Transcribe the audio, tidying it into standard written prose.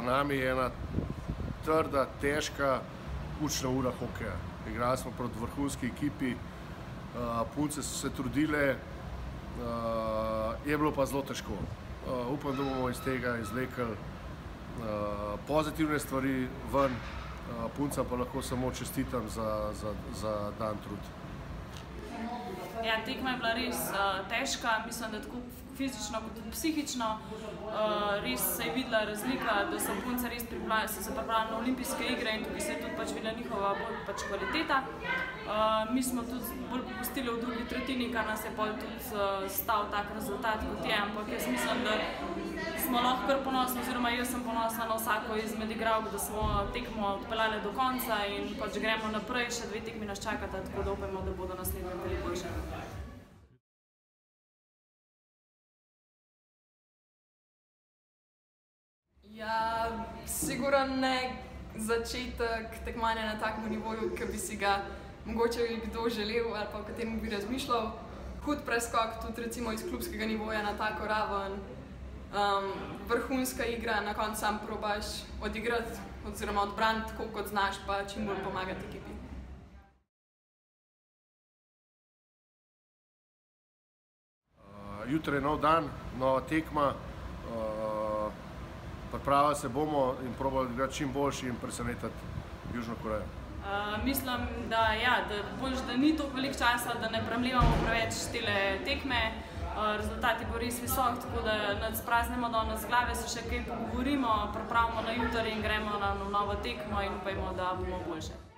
Za nami je ena trda, težka, učna ura hokeja. Igrali smo proti vrhunski ekipi, punce so se trudile, je bilo pa zelo težko. Upam, da bomo iz tega izvlekli pozitivne stvari ven, puncam pa lahko samo čestitam za dan trud. Ja, tekma je bila res težka, mislim, da tako fizično kot tudi psihično. Res se je videla razlika, da so punce res se pripravili na olimpijske igre in tukaj se je tudi pač videla njihova bolj kvaliteta. Mi smo tudi bolj popustili v drugi tretjini, kar nas je pol tudi stal tak rezultat kot je, ampak jaz mislim, da smo lahko kar ponosni, oziroma jaz sem ponosna na vsako izmed igralk, da smo tekmo odpeljali do konca in pač gremo naprej, še 2 tekmi nas čakata, tako da upajmo, da bodo naslednje veliko boljše. Ja, sigurno ne začetek tekmovanja na takem nivoju, ki bi si ga mogoče kdo želel ali pa o katerem bi razmišljal. Hud preskok tudi recimo iz klubskega nivoja na tako raven. Vrhunska igra, na koncu sam probaš odigrati oziroma odbraniti tako, kot znaš, pa čim bolj pomagati ekipi. Jutri je nov dan, nova tekma. Pripravili se bomo in probali igrati čim boljši in presenetiti Južno Korejo. Mislim, da boljše, da ni toliko veliko časa, da ne premlevamo preveč tele tekme. Rezultat je bil res visok, tako da nas spraznemo danes glave, se še kaj pogovorimo, pripravimo na jutri in gremo na novo tekmo in upajmo, da bomo boljše.